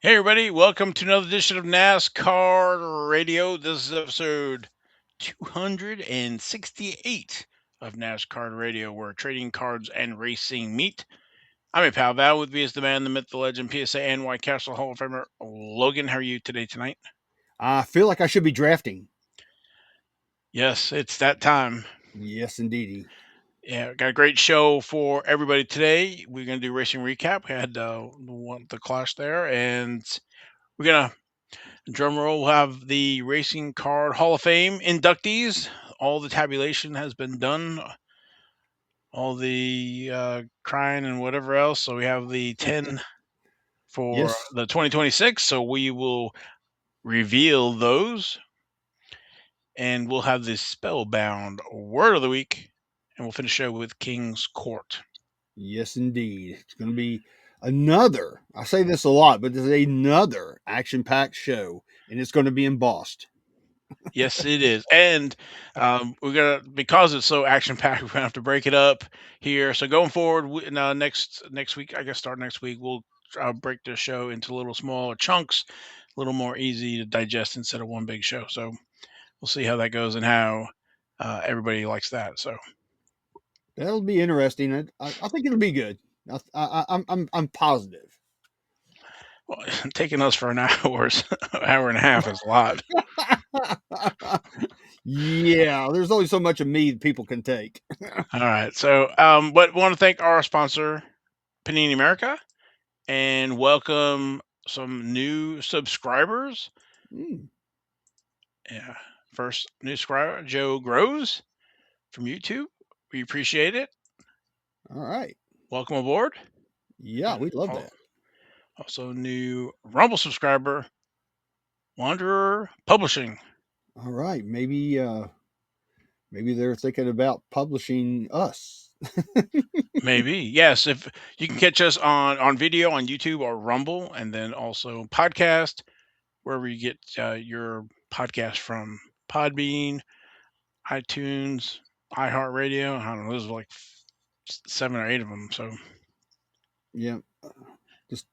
Hey everybody, welcome to another edition of NasCar Radio. This is episode 268 of NasCar Radio, where trading cards and racing meet. I'm your pal Val. With me is the man, the myth, the legend, PSA and White Castle Hall of Famer Logan. How are you today tonight? I feel like I should be drafting. Yes, it's that time. Yes, indeedy. Yeah, got a great show for everybody today. We're gonna do racing recap. We had the clash there, and we're gonna drum roll, we'll have the Racing Card Hall of Fame inductees. All the tabulation has been done, all the crying and whatever else. So we have the 10 for Yes, the 2026. So we will reveal those, and we'll have the Spellbound Word of the Week, and we'll finish it with King's Court. yes, indeed. It's going to be another. I say this a lot, but this is another action-packed show, and it's going to be embossed. Yes, it is, and we're gonna, because it's so action packed. We're gonna have to break it up here. So going forward, next week, I guess start next week, we'll break the show into little smaller chunks, a little more easy to digest instead of one big show. So we'll see how that goes and how everybody likes that. So That'll be interesting. I think it'll be good. I'm positive. well, taking us for an hour and a half is a lot. Yeah, there's only so much of me that people can take. All right, so but want to thank our sponsor, Panini America, and welcome some new subscribers. Mm, Yeah. First new subscriber, Joe Grows from YouTube. We appreciate it. all right. Welcome aboard. Yeah, And we love that. also new Rumble subscriber, Wanderer Publishing. All right. Maybe they're thinking about publishing us. Maybe. Yes. If you can catch us on video on YouTube or Rumble, and then also podcast, wherever you get your podcast from, Podbean, iTunes, iHeartRadio. I don't know. There's like 7 or 8 of them. So Yeah, just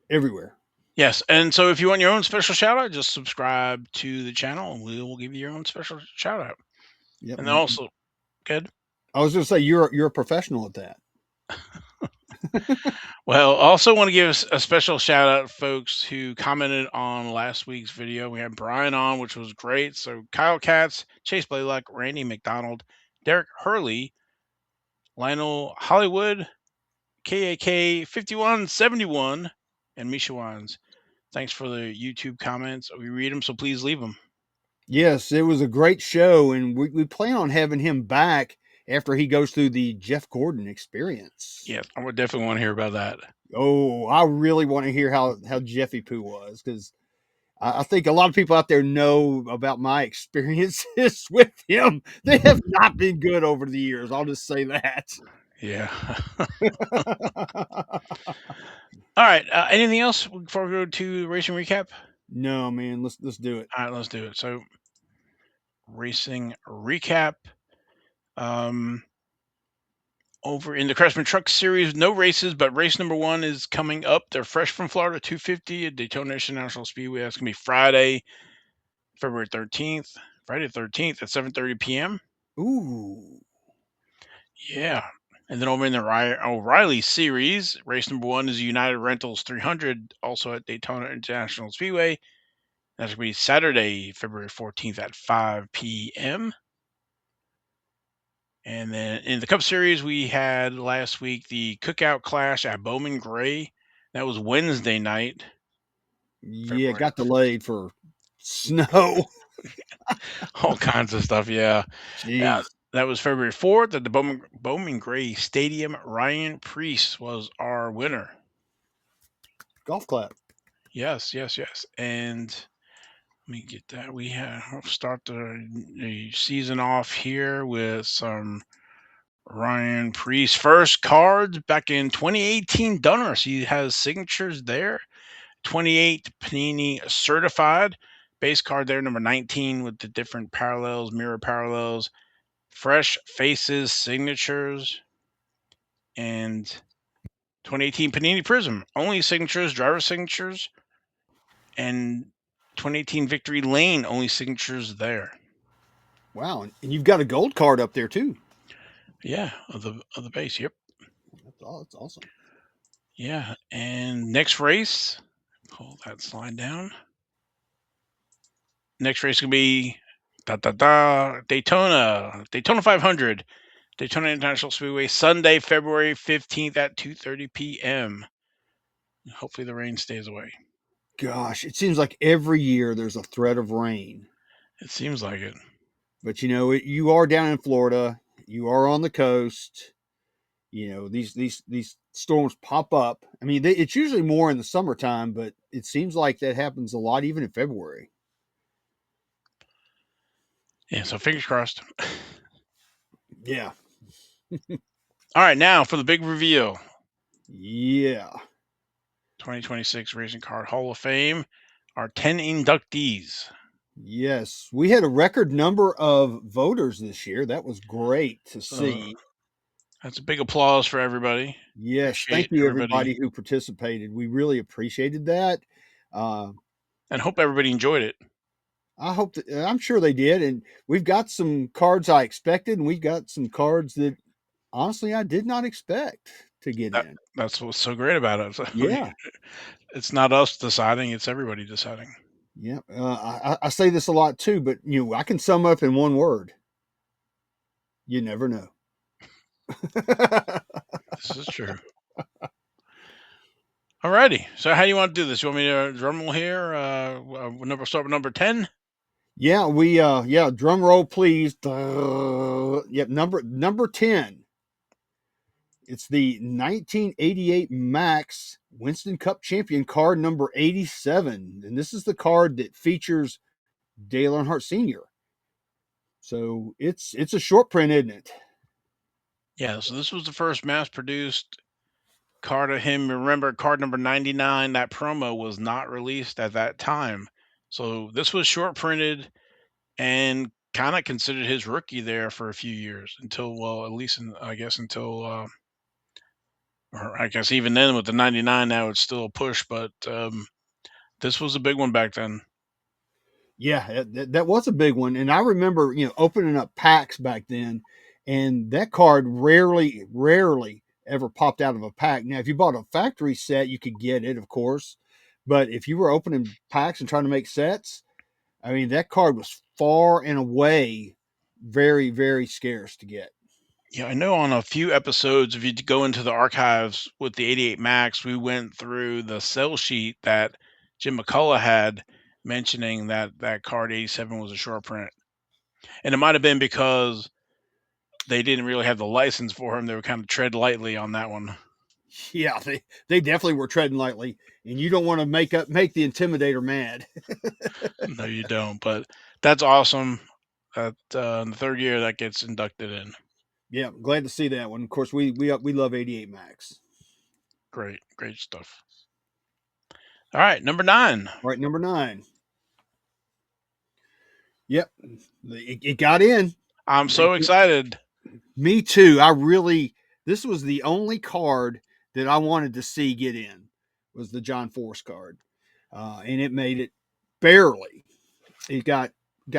everywhere. yes, and so if you want your own special shout out, just subscribe to the channel and we will give you your own special shout out. Yep. And then also, good. I was going to say you're a professional at that. Well, I also want to give a special shout out, folks who commented on last week's video. We had Brian on, which was great. So Kyle Katz, Chase Blaylock, Randy McDonald, Derek Hurley, Lionel Hollywood, KAK 5171, and Misha Wines. Thanks for the YouTube comments. We read them, so please leave them. Yes, it was a great show, and we plan on having him back after he goes through the Jeff Gordon experience. Yes, I would definitely want to hear about that. Oh, I really want to hear how Jeffy Poo was because I think a lot of people out there know about my experiences with him. They have not been good over the years. I'll just say that. Yeah. All right. Anything else before we go to the racing recap? No, man, let's do it. All right, let's do it. So, racing recap. Um, Over in the Craftsman Truck Series, no races, but race number 1 is coming up. They're fresh from Florida 250 at Daytona International Speedway. That's gonna be Friday, February 13th. Friday 13th at 7:30 p.m. Ooh, Yeah. And then over in the O'Reilly Series, race number 1 is United Rentals 300, also at Daytona International Speedway. That's going to be Saturday, February 14th at 5 p.m. And then in the Cup Series, we had last week the Cookout Clash at Bowman Gray. That was Wednesday night, yeah, February. got delayed for snow. All kinds of stuff. Yeah. Yeah. Jeez, That was February 4th at the Bowman Gray Stadium. Ryan Priest was our winner. golf clap. Yes, yes, yes. And let me get that. We'll start the season off here with some Ryan Priest first cards back in 2018 Dunners. He has signatures there. 28 Panini certified base card there, number 19 with the different parallels, mirror parallels, fresh faces, signatures, and 2018 Panini Prism. Only signatures, driver signatures, and 2018 Victory Lane, only signatures there. Wow, and you've got a gold card up there too. Yeah, of the base. Yep. That's awesome. Yeah, and next race, pull that slide down. Next race gonna be Daytona 500, Daytona International Speedway, Sunday, February 15th at 2:30 p.m. Hopefully the rain stays away. Gosh, it seems like every year there's a threat of rain. It seems like it. But you are down in Florida. You are on the coast. These storms pop up. I mean, it's usually more in the summertime, but it seems like that happens a lot even in February. Yeah, so fingers crossed. Yeah, All right, now for the big reveal. yeah, 2026 Racing Card Hall of Fame, our 10 inductees. yes. We had a record number of voters this year. That was great to So see. that's a big applause for everybody. Yes, thank Appreciate you everybody everybody who participated. We really appreciated that. Uh, and hope everybody enjoyed it. I hope that I'm sure they did, and we've got some cards I expected, and we've got some cards that honestly I did not expect to get That, in. that's what's so great about it. I mean, Yeah, it's not us deciding; it's everybody deciding. yeah. I say this a lot too, but I can sum up in one word: you never know. This is true. Alrighty. So how do you want to do this? You want me to drum roll here? Start with number 10. Yeah, drum roll please. Yep, number 10. It's the 1988 Max Winston Cup champion card number 87. And this is the card that features Dale Earnhardt Sr. So it's a short print, isn't it? Yeah. So this was the first mass-produced card of him. Remember, card number 99. That promo was not released at that time. So this was short printed and kind of considered his rookie there for a few years until, well, at least I guess until, or I guess even then with the 99, now it's still a push, but this was a big one back then. Yeah, that was a big one. And I remember, opening up packs back then, and that card rarely ever popped out of a pack. Now, if you bought a factory set, you could get it, of course. But if you were opening packs and trying to make sets, I mean, that card was far and away very, very scarce to get. Yeah, I know on a few episodes, if you go into the archives with the 88 Max, we went through the sell sheet that Jim McCullough had mentioning that that card 87 was a short print. And it might have been because they didn't really have the license for him. They were kind of tread lightly on that one. Yeah, they definitely were treading lightly, and you don't want to make the intimidator mad. No, you don't. But that's awesome. That in the third year that gets inducted in. Yeah, glad to see that one. Of course, we love 88 Max. Great, great stuff. All right, number 9. All right, number 9. Yep, it got in. I'm so excited. Me too. This was the only card that I wanted to see get in was the John Force card, and it made it barely. It got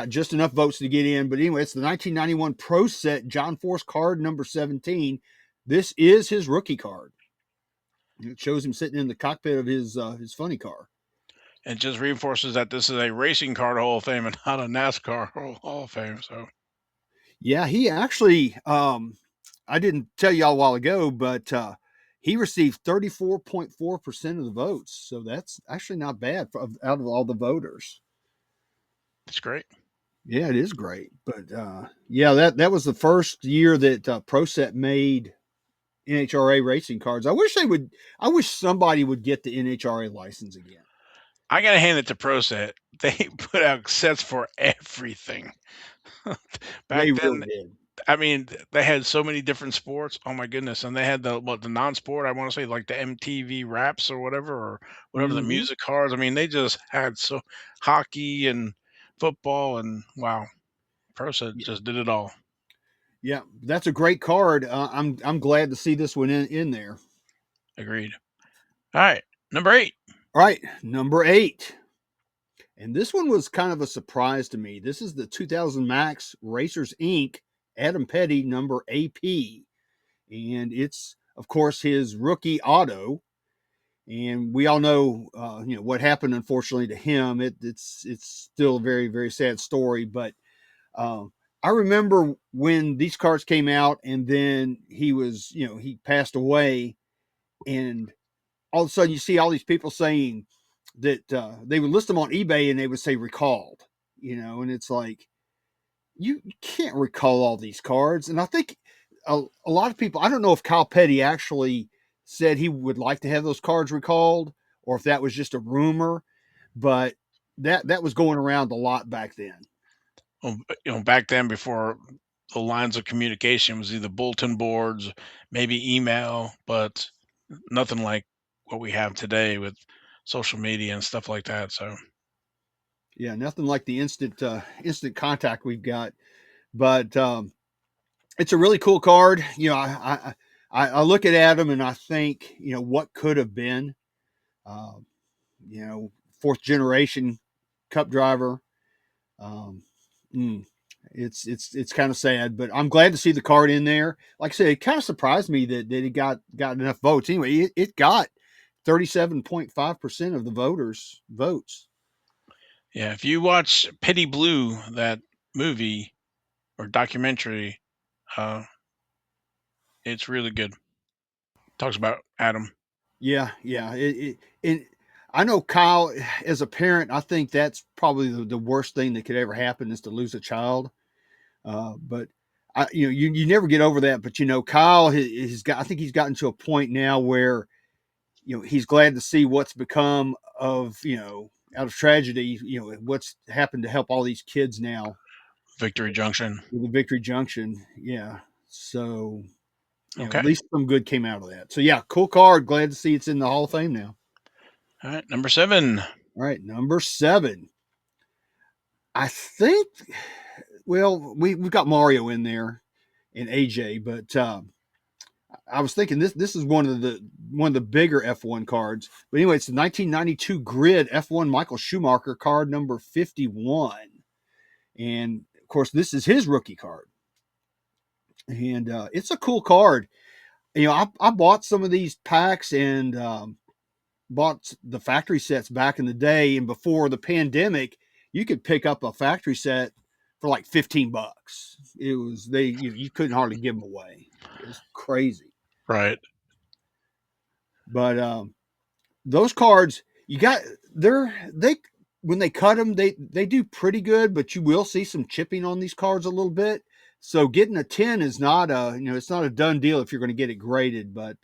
just enough votes to get in. But anyway, it's the 1991 Pro Set John Force card number 17. This is his rookie card. It shows him sitting in the cockpit of his funny car. It just reinforces that this is a racing card Hall of Fame and not a NASCAR Hall of Fame. So Yeah, he actually, I didn't tell you all a while ago, but he received 34.4% of the votes. So that's actually not bad out of all the voters. it's great. Yeah, it is great. But yeah, that was the first year that ProSet made NHRA racing cards. I wish somebody would get the NHRA license again. I gotta hand it to ProSet. They put out sets for everything. They Back really then, did. I mean, they had so many different sports. Oh my goodness! And they had the non-sport. I want to say like the MTV Raps or whatever the Hmm. music cards. I mean, they just had so hockey and football and wow, ProSet just did it all. Yeah, that's a great card. I'm glad to see this one in there. Agreed. All right, number 8. All right, number 8. And this one was kind of a surprise to me. This is the 2000 Max Racers Inc. Adam Petty number AP. And it's, of course, his rookie auto. And we all know, what happened, unfortunately, to him. It's still a very, very sad story. But uh, I remember when these cards came out, and then he passed away, and all of a sudden you see all these people saying that they would list them on eBay and they would say recalled, and it's like you can't recall all these cards. And I think a lot of people, I don't know if Kyle Petty actually said he would like to have those cards recalled or if that was just a rumor, but that was going around a lot back then. Well, back then, before the lines of communication was either bulletin boards, maybe email, but nothing like what we have today with social media and stuff like that. So, Yeah, nothing like the instant contact we've got, but it's a really cool card. I look at Adam and I think, what could have been. Um, Fourth generation Cup driver. Um, mm, it's kind of sad, but I'm glad to see the card in there. Like I said, it kind of surprised me that it got enough votes. Anyway, it got 37.5% of the voters votes. yeah, if you watch Pity Blue, that movie or documentary, uh, it's really good. Talks about Adam. Yeah, yeah. And I know Kyle, as a parent, I think that's probably the worst thing that could ever happen is to lose a child. But you never get over that. But Kyle has got. I think he's gotten to a point now where he's glad to see what's become of out of tragedy. What's happened to help all these kids now Victory Junction. with the Victory Junction. Yeah, so at Okay. least some good came out of that. So yeah, cool card. Glad to see it's in the Hall of Fame now. All right, number 7. All right, number 7. I think. Well, we've got Mario in there and AJ, but I was thinking this is one of the bigger F1 cards. But anyway, it's the 1992 grid F1 Michael Schumacher card number 51, and of course this is his rookie card, and it's a cool card. I bought some of these packs and bought the factory sets back in the day, and before the pandemic, you could pick up a factory set for like $15. It was you couldn't hardly give them away. It was crazy. Right. But those cards, you got they when they cut them, they do pretty good, but you will see some chipping on these cards a little bit. So getting a 10 is not it's not a done deal if you're going to get it graded, but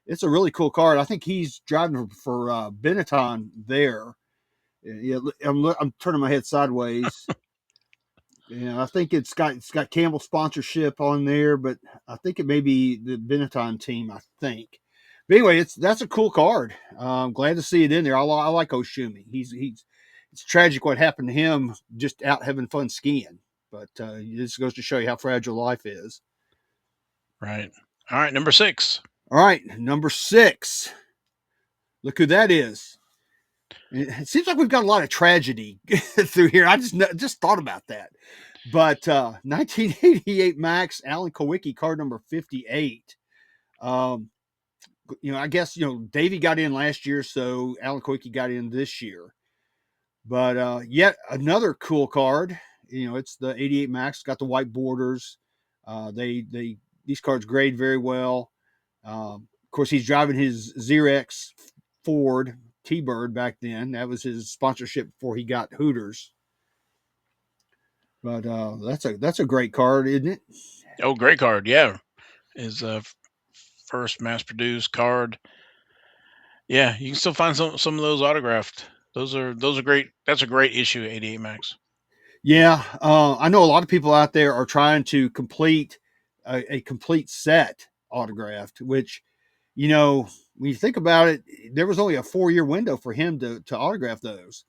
it's a really cool card. I think he's driving for Benetton there. Yeah, I'm turning my head sideways. I think it's got Campbell sponsorship on there, but I think it may be the Benetton team. I think. But anyway, that's a cool card. I'm glad to see it in there. I like Oshumi. He's it's tragic what happened to him just out having fun skiing. But this goes to show you how fragile life is. Right. All right, number 6. All right, number 6. Look who that is. It seems like we've got a lot of tragedy through here. I just thought about that. But 1988 Max Alan Kowicki card number 58. I guess Davey got in last year, so Alan Kowicki got in this year. But yet another cool card. It's the 88 Max. Got the white borders. These cards grade very well. Of course, he's driving his Xerox Ford T-Bird back then. That was his sponsorship before he got Hooters. But that's a great card, isn't it? Oh, great card. Yeah. His first mass produced card. Yeah, you can still find some of those autographed. Those are great. That's a great issue, 88 Max. Yeah, I know a lot of people out there are trying to complete a complete set autographed, which, when you think about it, there was only a 4-year window for him to autograph those.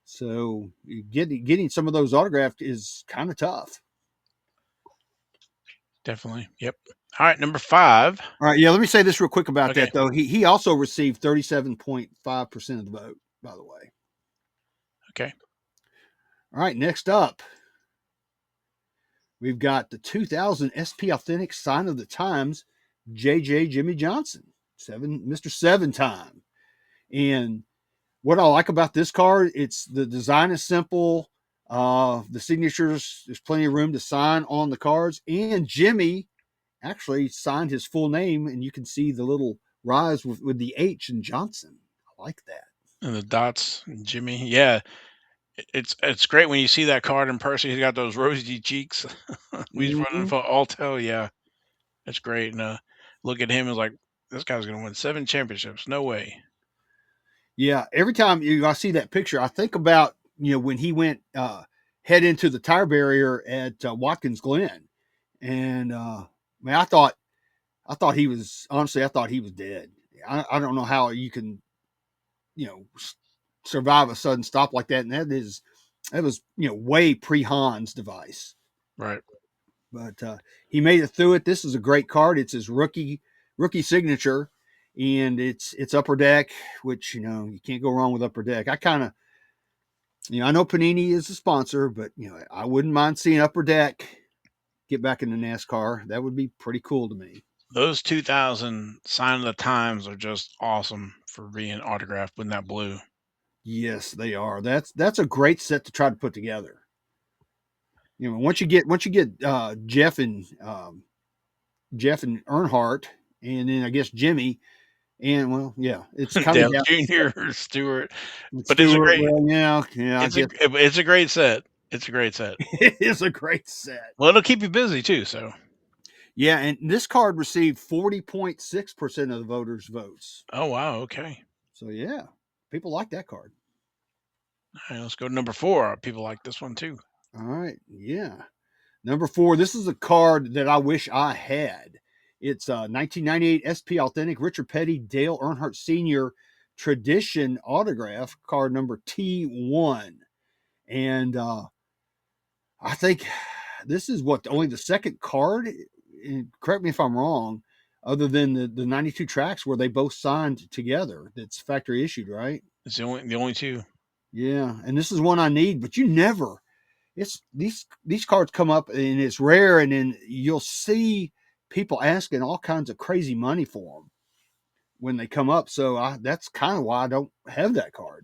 So getting some of those autographed is kind of tough. Definitely. Yep. All right, number 5. All right, yeah. Let me say this real quick about Okay. that though. He also received 37.5% of the vote, by the way. Okay. All right, next up, we've got the 2000 SP Authentic Sign of the Times, JJ Jimmy Johnson, Mr. Seven Time. And what I like about this card, it's the design is simple. The signatures, there's plenty of room to sign on the cards. And Jimmy actually signed his full name, and you can see the little rise with the H in Johnson. I like that. And the dots, Jimmy. Yeah, it's great when you see that card in person. He's got those rosy cheeks. He's running Mm-hmm. for Altel. Yeah, that's great. And look at him as like this guy's gonna win 7 championships. No way. Yeah, every time I see that picture, I think about when he went head into the tire barrier at Watkins Glen, and man, I thought he was honestly, I thought he was dead. I don't know how you can you know survive a sudden stop like that, and that was way pre Hans device, Right. but he made it through it. This is a great card. It's his rookie signature, and it's Upper Deck, which you can't go wrong with Upper Deck. I kind of I know Panini is a sponsor, but I wouldn't mind seeing Upper Deck get back into NASCAR. That would be pretty cool to me. Those 2000 Sign of the Times are just awesome for being autographed in that blue. Yes, they are. That's a great set to try to put together. Once you get Jeff and Earnhardt, and then I guess Jimmy, and well, yeah, it's kind of Dale down Jr. or Stewart. to But it's a Stewart. great Well, yeah, I it's a guess it's a great set. It's a great set. it is a great set. Well, it'll keep you busy too. So, Yeah, and this card received 40.6% of the voters' votes. oh wow, okay. So yeah, people like that card. All right, let's go to number 4. People like this one too. All right, yeah. Number 4, this is a card that I wish I had. It's 1998 SP Authentic Richard Petty Dale Earnhardt Sr. Tradition autograph card number T1. And I think this is only the second card, and correct me if I'm wrong, other than the 92 tracks where they both signed together that's factory issued, right? It's the only two. Yeah, and this is one I need, but you never it's these cards come up and it's rare, and then you'll see people asking all kinds of crazy money for them when they come up. So that's kind of why I don't have that card.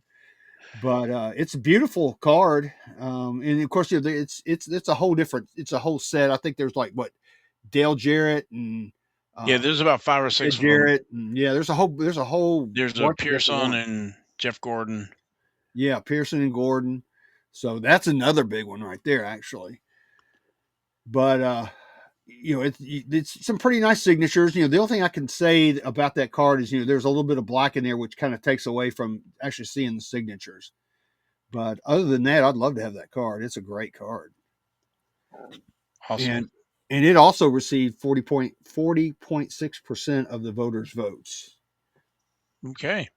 But it's a beautiful card, and of course it's a whole different. It's a whole set. I think there's like what Dale Jarrett and Yeah, uh, there's about 5 or Ed 6 of them. Jarrett, and yeah, there's a whole There's a bunch of different Pearson ones. and Jeff Gordon. Yeah, Pearson and Gordon. So that's another big one right there, actually. But it's some pretty nice signatures. The only thing I can say about that card is there's a little bit of black in there, which kind of takes away from actually seeing the signatures. But other than that, I'd love to have that card. It's a great card, Awesome. and it also received 40.6% of the voters' votes. Okay.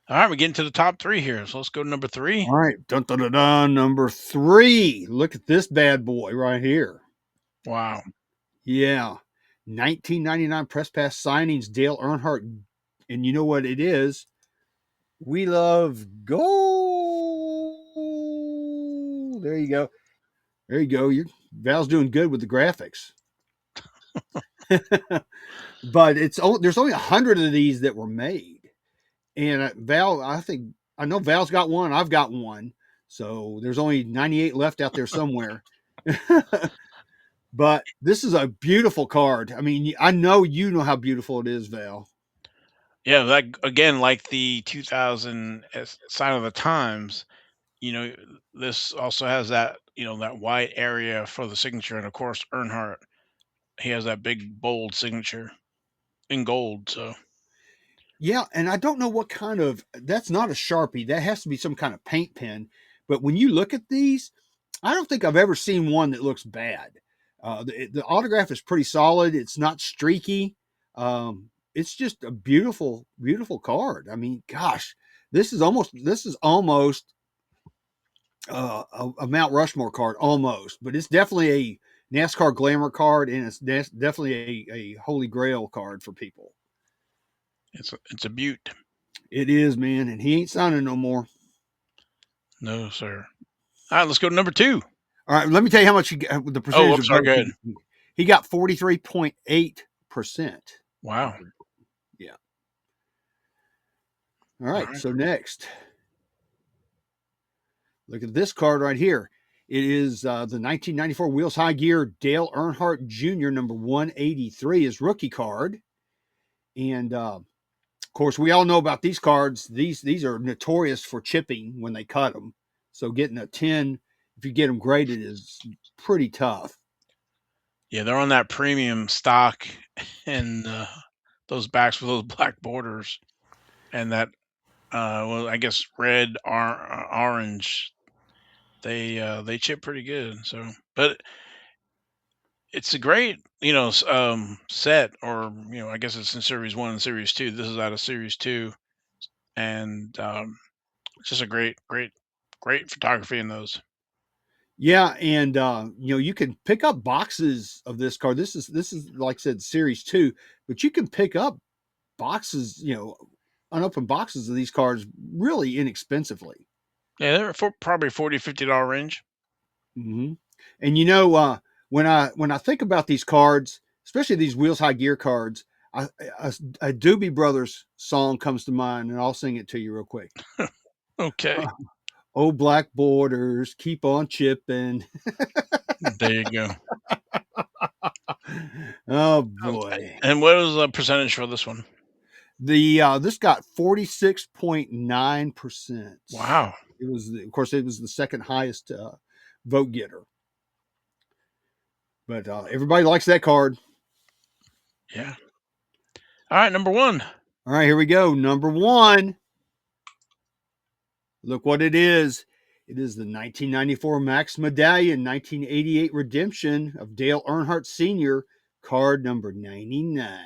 All right, we're getting to the top 3 here. So let's go to number 3. All right, dun, dun, dun, dun, number 3. Look at this bad boy right here. Wow. Yeah, 1999 press pass signings, Dale Earnhardt, and you know what it is? We love gold. There you go. There you go. Val's doing good with the graphics. But there's only 100 of these that were made, and Val, I know Val's got one. I've got one, so there's only 98 left out there somewhere. But this is a beautiful card. I mean, I know you know how beautiful it is, Val. Yeah, like again, like the 2000 Sign of the Times, you know, this also has that, that white area for the signature. And of course, Earnhardt, he has that big, bold signature in gold. So, Yeah, and I don't know what kind of that's not a Sharpie. That has to be some kind of paint pen. But when you look at these, I don't think I've ever seen one that looks bad. The autograph is pretty solid. It's not streaky. It's just a beautiful, beautiful card. I mean, gosh, this is almost a Mount Rushmore card, almost, but it's definitely a NASCAR glamour card, and it's definitely a Holy Grail card for people. it's a beaut. It is, man, and he ain't signing no more. No, sir. All right, let's go to number two. All right, let me tell you how much the Oh, percentage I'm of sorry. votes Go ahead. he got 43.8%. Wow. Yeah. All All right. right. So next, look at this card right here. It is the 1994 Wheels High Gear Dale Earnhardt Jr. number 183, his rookie card. And of course, we all know about these cards. These are notorious for chipping when they cut them. So getting a 10, if you get them graded, is pretty tough. Yeah, they're on that premium stock, and those backs with those black borders, and that well, I guess red, orange. They chip pretty good. So, but it's a great set, or I guess it's in Series One and Series Two. This is out of Series Two, and it's just a great photography in those. Yeah, and you can pick up boxes of this card. This is like I said, series two, but you can pick up boxes, unopened boxes of these cards really inexpensively. Yeah, they're for probably $40-$50 range. hmm And when I think about these cards, especially these Wheels High Gear cards, a Doobie Brothers song comes to mind, and I'll sing it to you real quick. Okay, Oh, black borders, keep on chipping. there you go. Oh Um, boy. and what was the percentage for this one? The this got 46.9%. Wow. It was of course it was the second highest vote getter. But everybody likes that card. Yeah. All right, number one. All right, here we go. Number 1. Look what it is. It is the 1994 Max Medallion 1988 Redemption of Dale Earnhardt Sr. card number 99.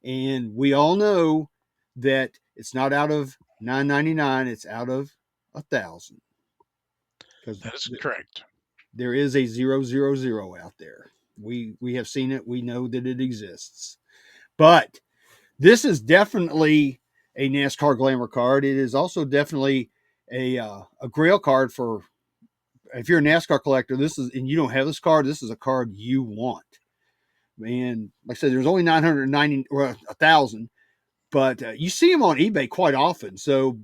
And we all know that it's not out of 999, it's out of 1,000 because That is correct. there is a 000 out there. We have seen it. We know that it exists. But this is definitely a NASCAR Glamour card. It is also definitely a Grail card for if you're a NASCAR collector. This is and you don't have this card. This is a card you want. And like I said, there's only 990 or 1,000, but you see them on eBay quite often. So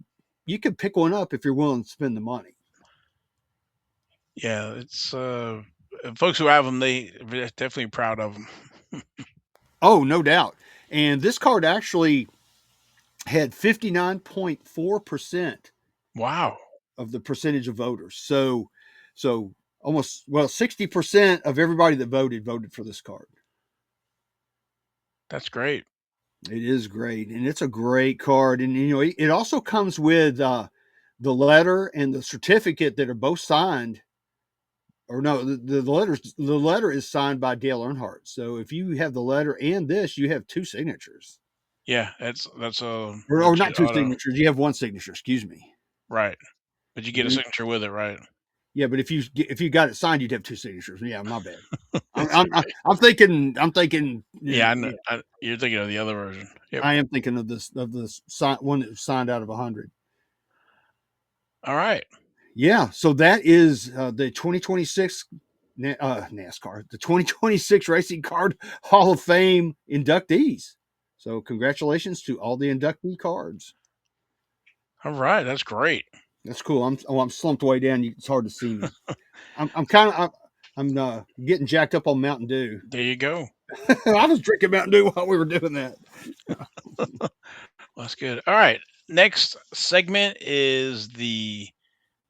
you could pick one up if you're willing to spend the money. Yeah, it's folks who have them, they're definitely proud of them. Oh, no doubt. And this card actually had 59.4% Wow, of the percentage of voters. So almost 60% of everybody that voted for this card. that's great. It is great, and it's a great card. And it also comes with the letter and the certificate that are both signed. Or no, the letter is signed by Dale Earnhardt. So if you have the letter and this, you have two signatures, Yeah, that's a or legit not two auto, signatures. You have one signature. Excuse me. right? But you get a There, signature with it, right? Yeah, but if you got it signed, you'd have two signatures. Yeah, my bad. I'm It's I'm, okay. I'm thinking. Yeah, I know. Yeah, You're thinking of the other version. Yep. I am thinking of this one that was signed out of 100. All right. Yeah, so that is the 2026 NASCAR, the 2026 Racing Card Hall of Fame inductees. So congratulations to all the inductee cards. All right. That's great. That's cool. I'm slumped way down. It's hard to see me. I'm kind of I'm getting jacked up on Mountain Dew. There you go. I was drinking Mountain Dew while we were doing that. Well, that's good. All right. Next segment is the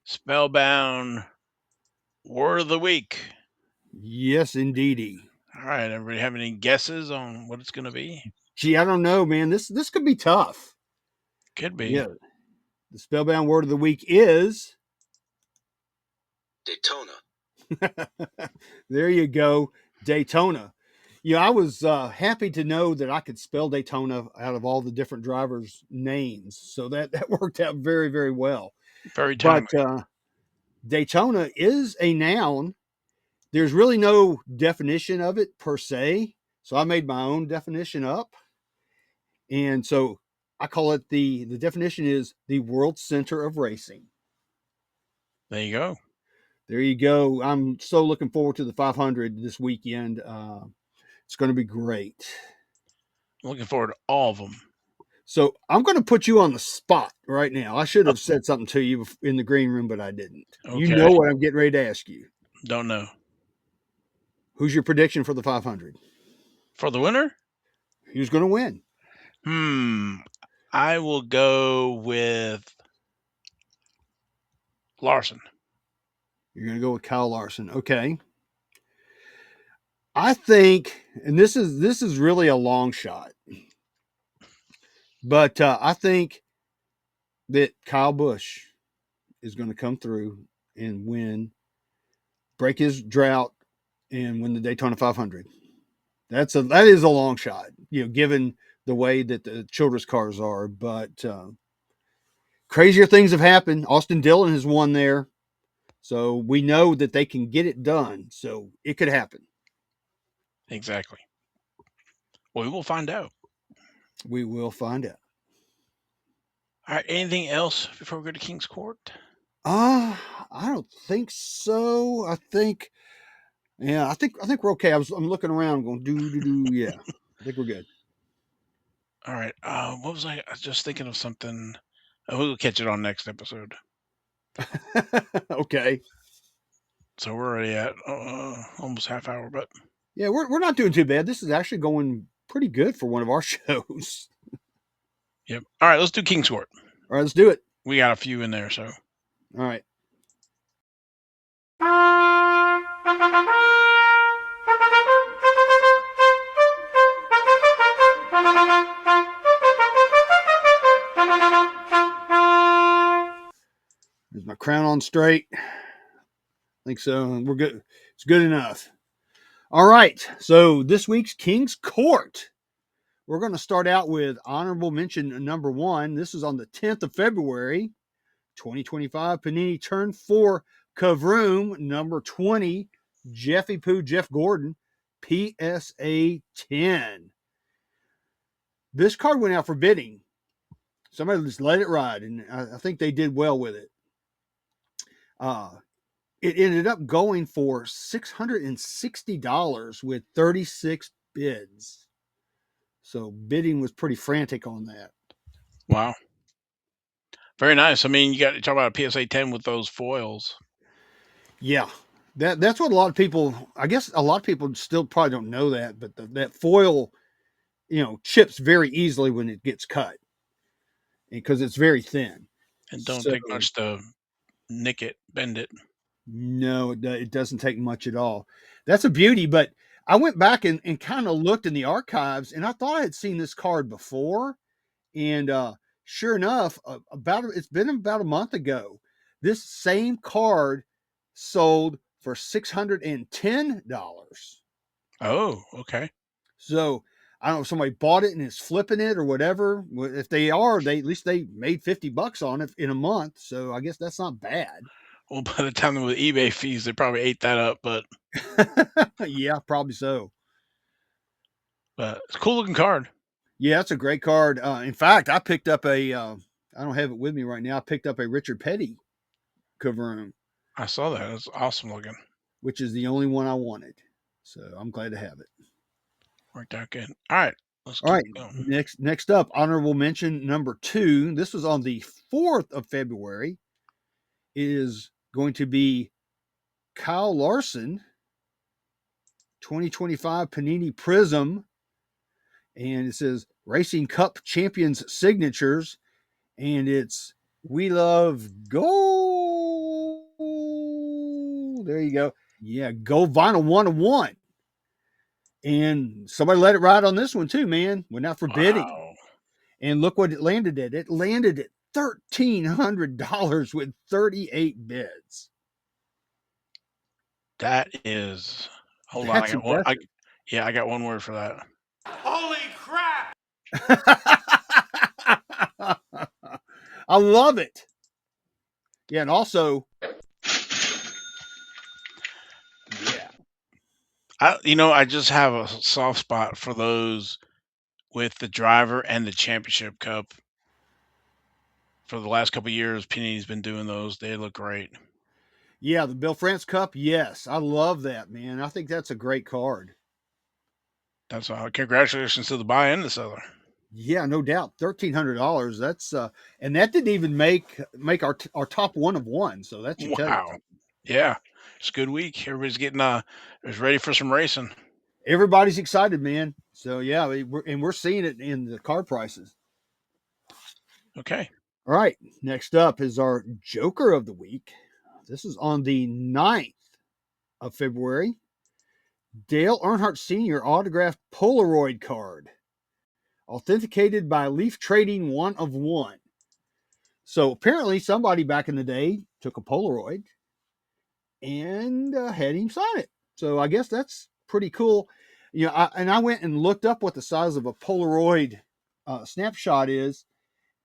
Spellbound Word of the Week. Yes, indeedy. All right. Everybody have any guesses on what it's going to be? Gee, I don't know, man. This could be tough. Could be. Yeah, the spellbound word of the week is Daytona. there you go, Daytona. I was happy to know that I could spell Daytona out of all the different drivers' names, so that worked out very, very well. Very But timely. Daytona is a noun. There's really no definition of it per se, so I made my own definition up, and so I call it the definition is the world center of racing. There you go. There you go. I'm so looking forward to the 500 this weekend. It's going to be great. I'm looking forward to all of them. So I'm going to put you on the spot right now. I should have said something to you in the green room, but I didn't. You Okay. know what I'm getting ready to ask you. Don't know. Who's your prediction for the 500? For the winner? Who's going to win? Hmm. I will go with Larson. You're going to go with Kyle Larson. Okay. I think, and this is really a long shot, but I think that Kyle Busch is going to come through and win, break his drought, and win the Daytona 500. That is a long shot, given the way that the children's cars are. But crazier things have happened. Austin Dillon has won there, so we know that they can get it done. So it could happen. Exactly. Well, we will find out. We will find out. All right. Anything else before we go to King's Court? Uh, I don't think so. I think we're okay. I'm looking around, going do. Yeah, I think we're good. All right. What was I was just thinking of something. We'll catch it on next episode. Okay. So we're already at almost half hour, but Yeah, we're not doing too bad. This is actually going pretty good for one of our shows. yep. All right. Let's do King's Court. All right, let's do it. We got a few in there, so. All right. Is my crown on straight? I think so. We're good. It's good enough. All right. So this week's King's Court. We're going to start out with honorable mention number 1. This is on the 10th of February, 2025. Panini Turn 4 Kavroom number 20. Jeffy Poo, Jeff Gordon, PSA 10. This card went out for bidding. Somebody just let it ride, and I think they did well with it. It ended up going for $660 with 36 bids. So bidding was pretty frantic on that. Wow. Very nice. I mean, you talk about a PSA 10 with those foils. Yeah. That's what a lot of people, I guess a lot of people still probably don't know that, but that foil, chips very easily when it gets cut because it's very thin. And don't So take much to nick it, bend it. no, it doesn't take much at all. That's a beauty. But I went back and kind of looked in the archives, and I thought I had seen this card before. And sure enough, it's been about a month ago. This same card sold for $610. Oh, okay. So I don't know if somebody bought it and is flipping it or whatever. If they are, at least they made $50 on it in a month. So I guess that's not bad. Well, by the time with eBay fees, they probably ate that up, but Yeah, probably so. It's a cool looking card. Yeah, it's a great card. In fact, I picked up I don't have it with me right now. I picked up a Richard Petty Kavroom, I saw that. It's awesome looking. which is the only one I wanted. So I'm glad to have it. Worked out good. All right, let's All keep right, going. next up, honorable mention number 2. This was on the 4th of February. Is going to be Kyle Larson, 2025 Panini Prism, and it says Racing Cup Champions Signatures, and it's We Love Gold. There you go. Yeah, Gold Vinyl 101. And somebody let it ride on this one too, man. Went out for bidding. Wow, And look what it landed at. It landed at $1,300 with 38 bids. that is. Hold on, I That's got one. impressive. I got one word for that. Holy crap! I love it. Yeah, and also, yeah, I just have a soft spot for those with the driver and the championship cup. For the last couple of years, Panini's been doing those. They look great. Yeah, the Bill France Cup. Yes, I love that, man. I think that's a great card. That's all. Congratulations to the buyer and the seller. Yeah, no doubt. $1,300. That's and that didn't even make our top one of one. So that should tell you Wow. something. Yeah. It's a good week. Everybody's getting is ready for some racing. Everybody's excited, man. So yeah, we're seeing it in the card prices. Okay. All right, next up is our Joker of the week. This is on the 9th of February. Dale Earnhardt Sr. autographed Polaroid card, authenticated by Leaf Trading 1 of 1. So apparently, somebody back in the day took a Polaroid and had him sign it. So I guess that's pretty cool. You know, I went and looked up what the size of a Polaroid snapshot is,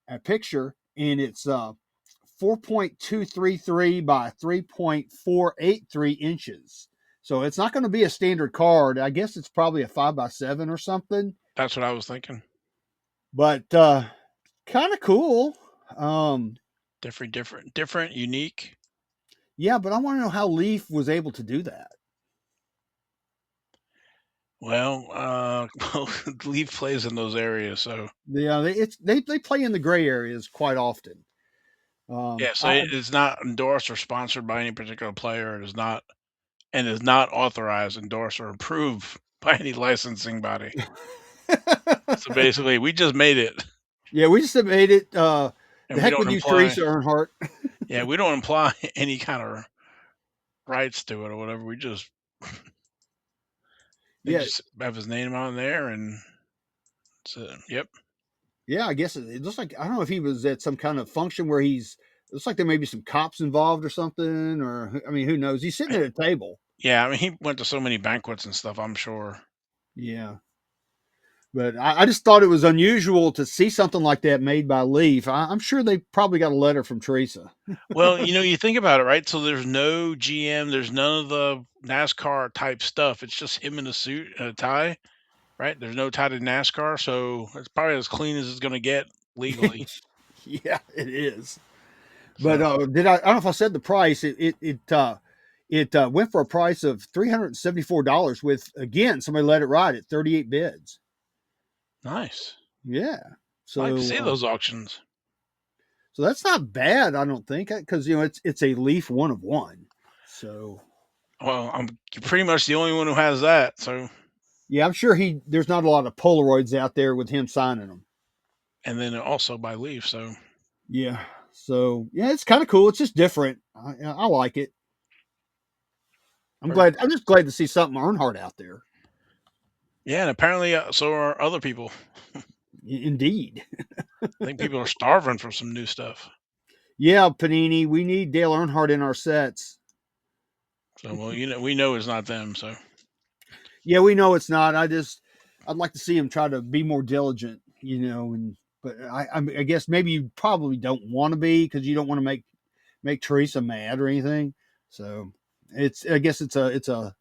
a picture, and it's 4.233 by 3.483 inches. So it's not going to be a standard card. I guess it's probably a 5x7 or something. That's what I was thinking. But kind of cool. Different, unique. Yeah, but I want to know how Leaf was able to do that. Well, Leaf plays in those areas, so Yeah, they play in the gray areas quite often. yeah. So it is not endorsed or sponsored by any particular player. It is not, and is not authorized, endorsed, or approved by any licensing body. So basically, we just made it, Yeah, we just made it. The and we heck don't with you, imply. Teresa Earnhardt. Yeah, we don't imply any kind of rights to it or whatever. We just they Yeah, just have his name on there, and yep. yeah. I guess it looks like I don't know if he was at some kind of function where he's. It looks like there may be some cops involved or something, or I mean, who knows? He's sitting at a table. Yeah, I mean, he went to so many banquets and stuff. I'm sure. Yeah, but I just thought it was unusual to see something like that made by Leaf. I'm sure they probably got a letter from Teresa. Well, you think about it, right? So there's no GM, there's none of the NASCAR type stuff. It's just him in a suit and a tie, right? There's no tie to NASCAR, so it's probably as clean as it's going to get legally. Yeah, it is. But So I don't know if I said the price. It went for a price of $374 with again somebody let it ride at 38 bids. nice. Yeah. I like to see So those auctions. so that's not bad, I don't think, because it's a Leaf 1 of 1. So Well, I'm pretty much the only one who has that. So, yeah, I'm sure there's not a lot of Polaroids out there with him signing them. and then also by Leaf. So, Yeah. So yeah, it's kind of cool. It's just different. I like it. I'm very glad. cool. I'm just glad to see something Earnhardt out there. Yeah, and apparently so are other people. Indeed. I think people are starving for some new stuff. Yeah, Panini, we need Dale Earnhardt in our sets. So, well, we know it's not them. So, Yeah, we know it's not. I'd like to see him try to be more diligent, but I guess maybe you probably don't want to be because you don't want to make Teresa mad or anything. So I guess it's a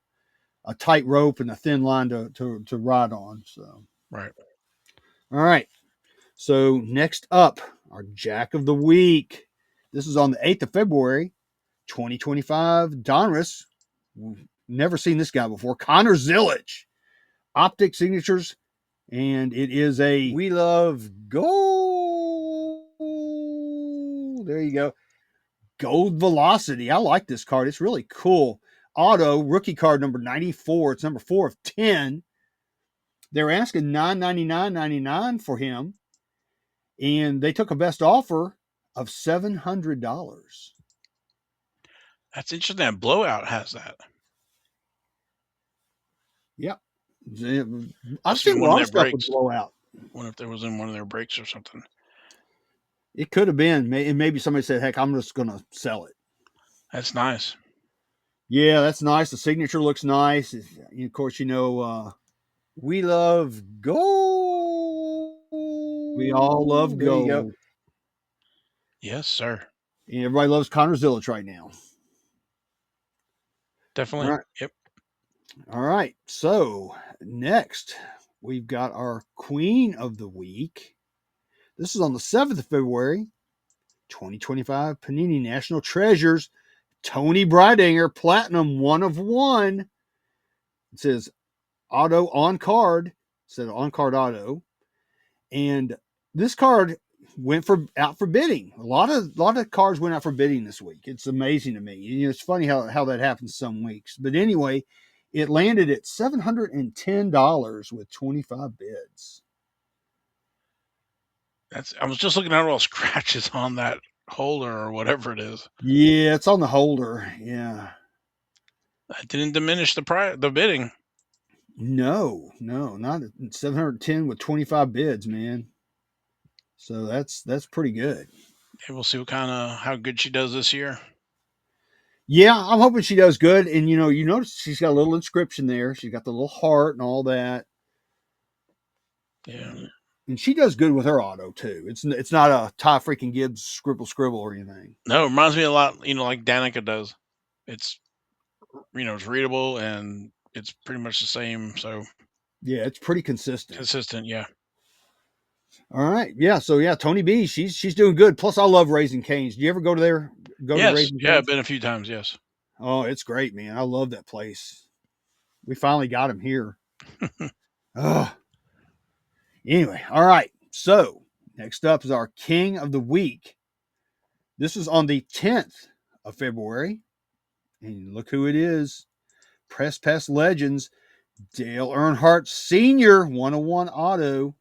tight rope and a thin line to ride on. So right. all right. So next up, our Jack of the Week. This is on the 8th of February, 2025. Donruss. Never seen this guy before. Connor Zilisch. Optic signatures. And it is a We Love Gold. There you go. Gold Velocity. I like this card. It's really cool. Auto, rookie card number 94. It's number 4 of 10. They're asking $999.99 for him. And they took a best offer of $700. That's interesting. That Blowout has that. Yep. I've Must be seen a one of lot their of stuff with breaks. blowout. Wonder if there was in one of their breaks or something. It could have been. And maybe somebody said, heck, I'm just going to sell it. That's nice. Yeah, that's nice. The signature looks nice. Of course, we love gold. We all love There you gold. go. Yes, sir. And everybody loves Connor Zilisch right now. Definitely. All right. Yep. All right. So next, we've got our Queen of the Week. This is on the 7th of February, 2025. Panini National Treasures Tony Breidinger, Platinum, 1 of 1. It says auto on card. It said on card auto. And this card went out for bidding. A lot of cards went out for bidding this week. It's amazing to me. It's funny how that happens some weeks. But anyway, it landed at $710 with 25 bids. I was just looking at all scratches on that holder or whatever it is. Yeah, it's on the holder. Yeah. That didn't diminish the bidding. No, not 710 with 25 bids, man. So that's pretty good. Okay, we'll see how good she does this year. Yeah, I'm hoping she does good. And you notice she's got a little inscription there. She's got the little heart and all that. Yeah. And she does good with her auto too. It's not a Ty freaking Gibbs scribble or anything. No, it reminds me a lot, like Danica does. It's it's readable and it's pretty much the same. So yeah, it's pretty consistent. Yeah. All right. Yeah. So yeah, Tony B, she's doing good. Plus, I love Raising Cane's. Do you ever go to there? To Raising Cane's? Yeah, I've been a few times. Yes. Oh, it's great, man. I love that place. We finally got him here. Anyway, all right. So next up is our King of the Week. This is on the 10th of February. And look who it is. Press Pass Legends, Dale Earnhardt Sr., 101 auto.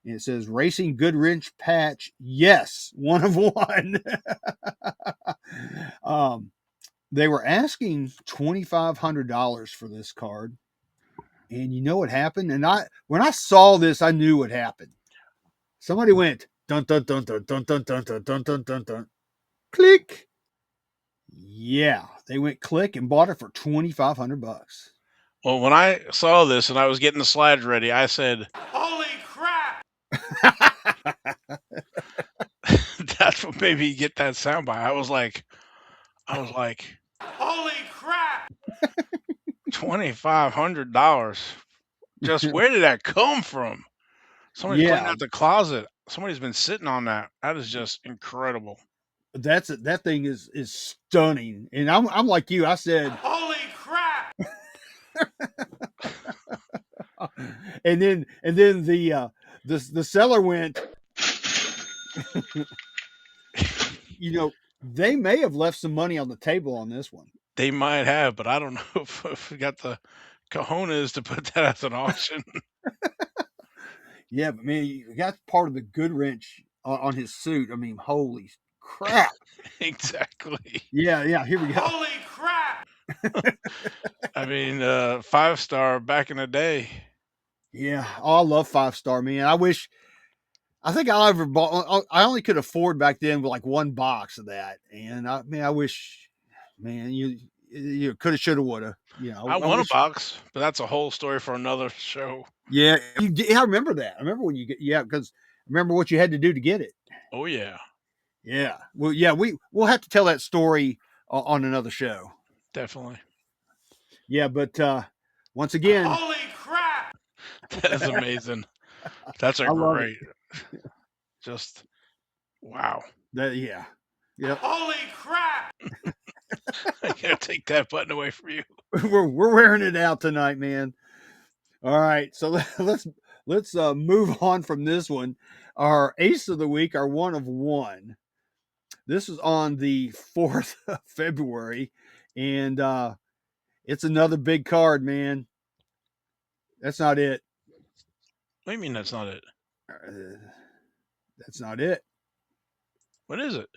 And it says Racing Goodwrench patch. Yes, 1 of 1. They were asking $2,500 for this card. And you know what happened? And when I saw this, I knew what happened. Somebody went dun dun dun dun dun dun dun dun dun dun dun dun. Click. Yeah, they went click and bought it for $2,500. Well, when I saw this and I was getting the slides ready, I said, Holy crap! That's what made me get that soundbite. I was like, Holy crap! $2,500. Just where did that come from? Somebody cleaned out the closet. Somebody's been sitting on that. That is just incredible. That thing is stunning. And I'm like you. I said, holy crap! and then the seller went. They may have left some money on the table on this one. They might have, but I don't know if we got the cojones to put that as an auction. Yeah, but man, you got part of the Goodwrench on his suit. I mean, holy crap! Exactly. Yeah. Here we go. Holy crap! I mean, 5-star back in the day. Yeah, I love 5-star, man. I think I ever bought. I only could afford back then with like one box of that, and I wish, man, you coulda, shoulda, woulda. I won a box, but that's a whole story for another show. Yeah, I remember that. I remember when you because remember what you had to do to get it. Oh yeah. Yeah. Well, yeah, we'll have to tell that story on another show. Definitely. Yeah, but once again, holy crap! That is amazing. That's great. Just wow. Yeah. Holy crap! I gotta take that button away from you. We're wearing it out tonight, man. All right, so let's move on from this one. Our ace of the week, our 1 of 1. This is on the 4th of February, and it's another big card, man. That's not it. What do you mean that's not it? That's not it. What is it?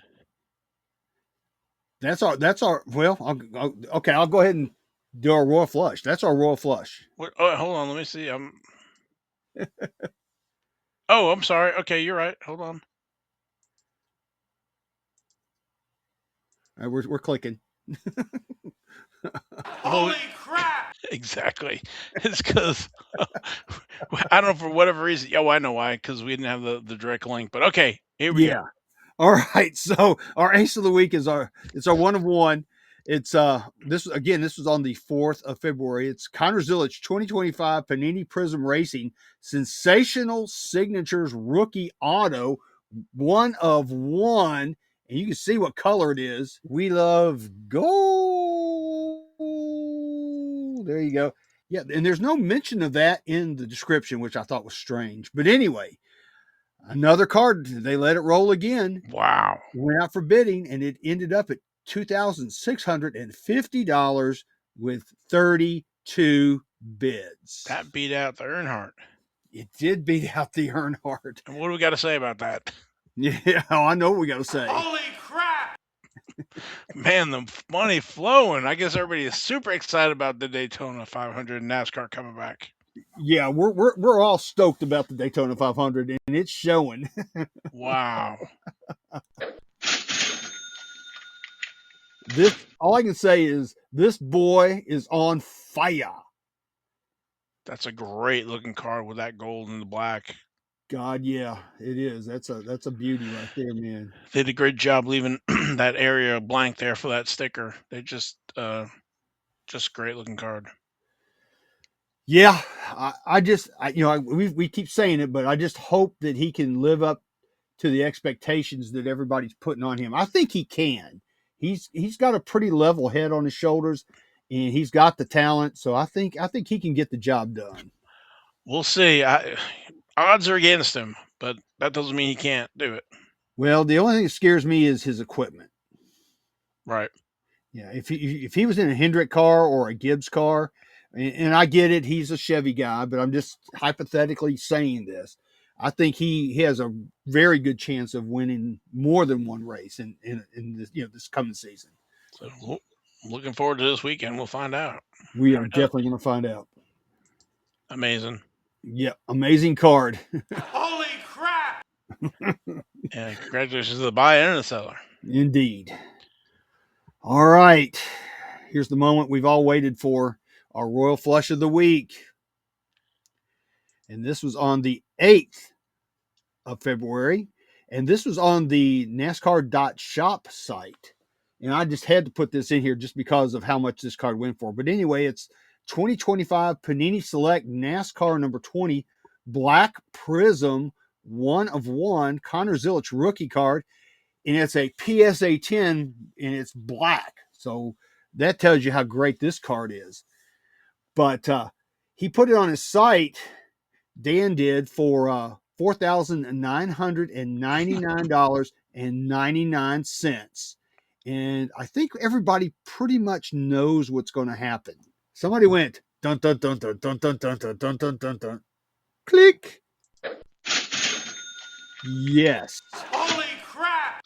That's our. Well, okay. I'll go ahead and do our Royal Flush. That's our Royal Flush. What, hold on. Let me see. Oh, I'm sorry. Okay, you're right. Hold on. All right, we're clicking. Holy crap! Exactly. It's because I don't know, for whatever reason. Oh, I know why. Because we didn't have the direct link. But okay, here we go. All right. So our ace of the week is our 1 of 1. It's this was on the 4th of February. It's Connor Zilisch 2025 Panini Prism Racing Sensational Signatures Rookie Auto, 1 of 1. and you can see what color it is. We love gold. There you go. Yeah, and there's no mention of that in the description, which I thought was strange. But anyway, another card. They let it roll again. Wow. Went out for bidding, and it ended up at $2,650 with 32 bids. That beat out the Earnhardt. It did beat out the Earnhardt. And what do we got to say about that? Yeah, I know what we got to say. Holy crap! Man, the money flowing. I guess everybody is super excited about the Daytona 500 and NASCAR coming back. Yeah, we're all stoked about the Daytona 500, and it's showing. Wow. All I can say is this boy is on fire. That's a great looking card with that gold and the black. God, yeah, it is. That's a beauty right there, man. They did a great job leaving that area blank there for that sticker. They just great looking card. Yeah, we keep saying it, but I just hope that he can live up to the expectations that everybody's putting on him. I think he can. He's got a pretty level head on his shoulders, and he's got the talent. So I think he can get the job done. We'll see. Odds are against him, but that doesn't mean he can't do it. Well, the only thing that scares me is his equipment. Right. Yeah, if he was in a Hendrick car or a Gibbs car, and I get it, he's a Chevy guy, but I'm just hypothetically saying this. I think he has a very good chance of winning more than one race in this this coming season. So looking forward to this weekend. We'll find out. We are definitely going to find out. Amazing. Yeah, amazing card. Holy crap! And congratulations to the buyer and the seller. Indeed. All right. Here's the moment we've all waited for, our Royal Flush of the Week. And this was on the 8th of February. And this was on the NasCar.shop site. And I just had to put this in here just because of how much this card went for. But anyway, it's 2025 Panini Select NASCAR number 20 Black Prism 1 of 1 Connor Zilisch rookie card. And it's a PSA 10 and it's black. So that tells you how great this card is. But he put it on his site, Dan did, for $4,999.99. And I think everybody pretty much knows what's going to happen. Somebody went dun dun dun dun dun dun dun dun dun dun dun dun. Click. Yes. Holy crap!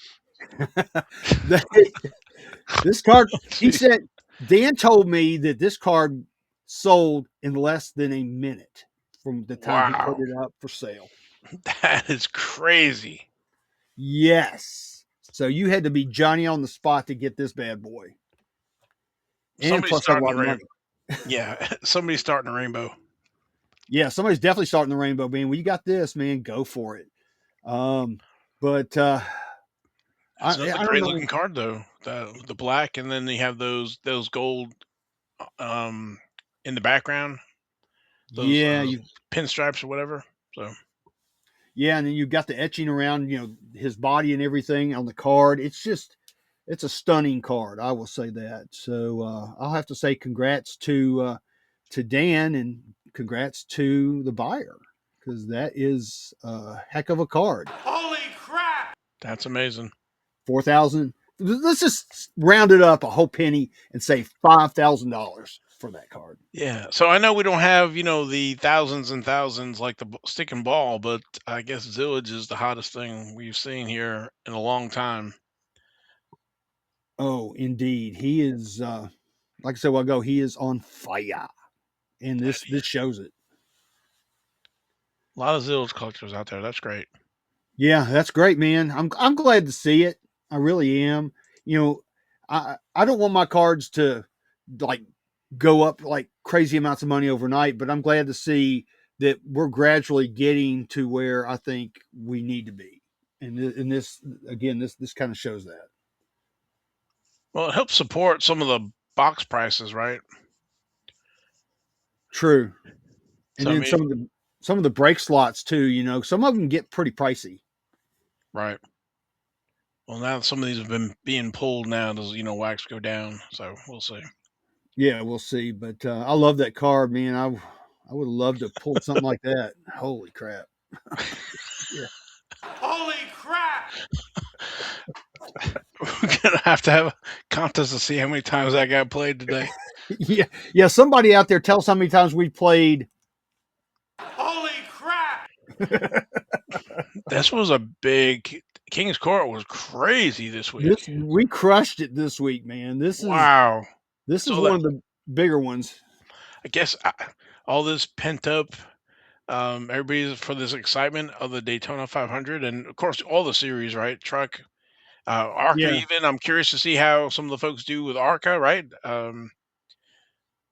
This card, he said, Dan told me that this card sold in less than a minute from the time he put it up for sale. That is crazy. Yes. So you had to be Johnny on the spot to get this bad boy. And Somebody's plus starting a lot the of rainbow. money. Yeah, somebody's starting a rainbow. Yeah, somebody's definitely starting the rainbow, man. Well, you got this, man. Go for it. But It's a great know. looking card though. The black, and then you have those gold in the background. Those, yeah, pinstripes or whatever. So yeah, and then you've got the etching around, his body and everything on the card. It's a stunning card. I will say that. So I'll have to say congrats to Dan and congrats to the buyer, because that is a heck of a card. Holy crap! that's amazing. 4,000. Let's just round it up a whole penny and say $5,000 for that card. Yeah. So I know we don't have the thousands and thousands like the stick and ball, but I guess Zilisch is the hottest thing we've seen here in a long time. Oh, indeed, he is. Like I said a while ago, he is on fire, and this shows it. A lot of Zilisch collectors out there. That's great. Yeah, that's great, man. I'm glad to see it. I really am. I don't want my cards to like go up like crazy amounts of money overnight, but I'm glad to see that we're gradually getting to where I think we need to be. And this again, this kind of shows that. Well, it helps support some of the box prices, right? True. And So, then some of the break slots too. Some of them get pretty pricey. right. Well, now some of these have been being pulled now. Does wax go down? So we'll see. Yeah, we'll see. But I love that card, man. I would love to pull something like that. Holy crap! Yeah, Holy crap! We're gonna have to have a contest to see how many times that got played today. yeah, yeah. Somebody out there, tell us how many times we played. Holy crap! This was a big King's Court was crazy this week. This we crushed it this week, man. Wow. This is So one that of the bigger ones. I guess all this pent up, everybody's for this excitement of the Daytona 500, and of course all the series, right? Truck, ARCA. Yeah, Even I'm curious to see how some of the folks do with ARCA, right?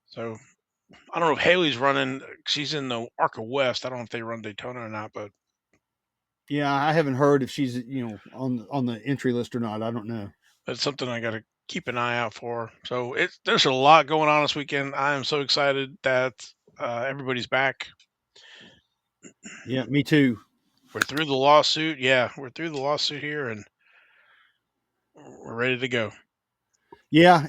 So I don't know if Haley's running. She's in the ARCA West. I don't know if they run Daytona or not, but yeah. I haven't heard if she's on the entry list or not. I don't know. it's something I got to keep an eye out for. So there's a lot going on this weekend. I am so excited that everybody's back. Yeah, me too. We're through the lawsuit. Yeah, we're through the lawsuit here, and we're ready to go. Yeah,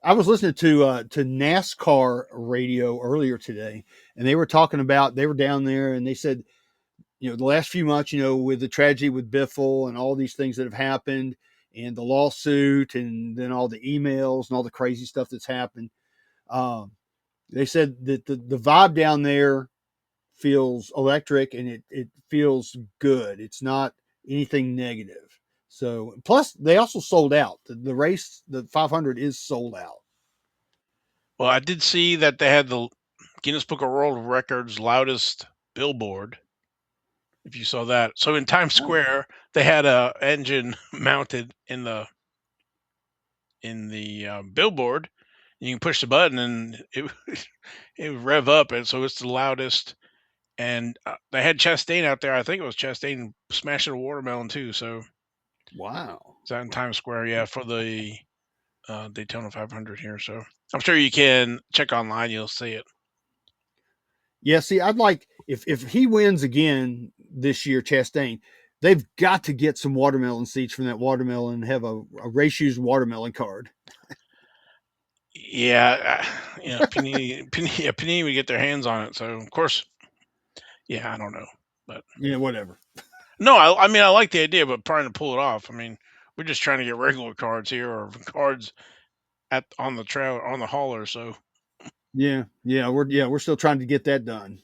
I was listening to NasCar radio earlier today, and they were talking about they were down there, and they said, the last few months, with the tragedy with Biffle and all these things that have happened, and the lawsuit, and then all the emails and all the crazy stuff that's happened. Um, they said that the vibe down there feels electric, and it feels good. It's not anything negative. So plus they also sold out. The race, the 500 is sold out. Well, I did see that they had the Guinness Book of World Records loudest billboard. If you saw that, so in Times Oh, Square, they had a engine mounted in the billboard. You can push the button and it it would rev up, and so it's the loudest. And they had Chastain out there. I think it was Chastain smashing a watermelon too. So wow. it's out in Times Square, yeah, for the Daytona 500 here. So I'm sure you can check online. You'll see it. Yeah, see, I'd like if he wins again this year, Chastain, they've got to get some watermelon seeds from that watermelon and have a race used watermelon card. Yeah, Panini would get their hands on it. So of course, yeah, I don't know, but Yeah, whatever. no, I mean I like the idea, but trying to pull it off. I mean, we're just trying to get regular cards here or cards at on the trail on the hauler. We're still trying to get that done.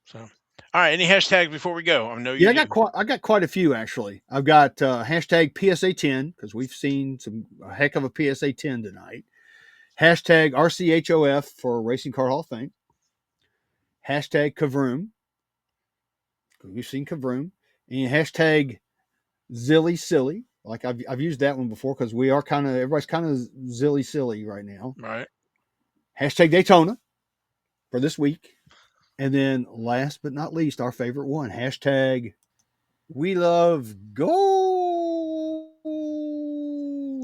So, all right, any hashtags before we go? I know you Yeah, do. I got quite a few actually. I've got hashtag PSA 10 because we've seen a heck of a PSA 10 tonight. Hashtag RCHOF for Racing Car Hall of Fame. Hashtag Kavroom. We've seen Kavroom. And hashtag Zilly Silly. Like I've used that one before because everybody's kind of zilly silly right now. Right. Hashtag Daytona for this week. And then last but not least, our favorite one, hashtag We Love Gold.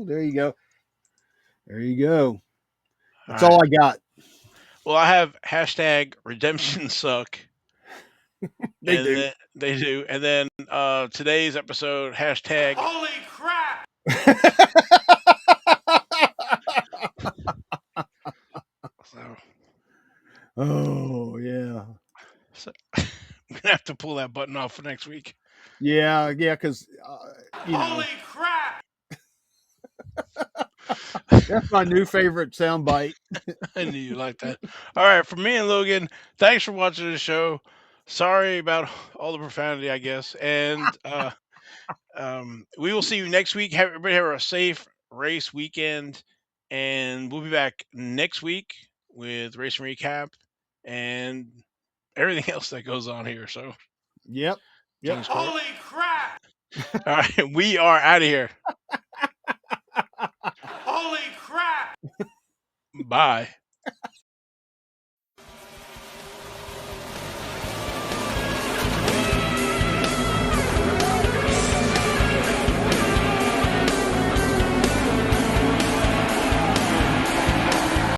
There you go. There you go. That's all I got. Well, I have hashtag redemption suck. They And do. then they do. And then today's episode hashtag. Holy crap! So, Oh, yeah. so I'm gonna have to pull that button off for next week. Yeah, because, Holy crap! that's my new favorite soundbite. I knew you liked that. All right, for me and Logan, thanks for watching the show. Sorry about all the profanity, I guess. And we will see you next week. Everybody have a safe race weekend. And we'll be back next week with Race and Recap and everything else that goes on here. So, Yep. King's Court. Holy crap! All right, we are out of here. Holy crap! Bye.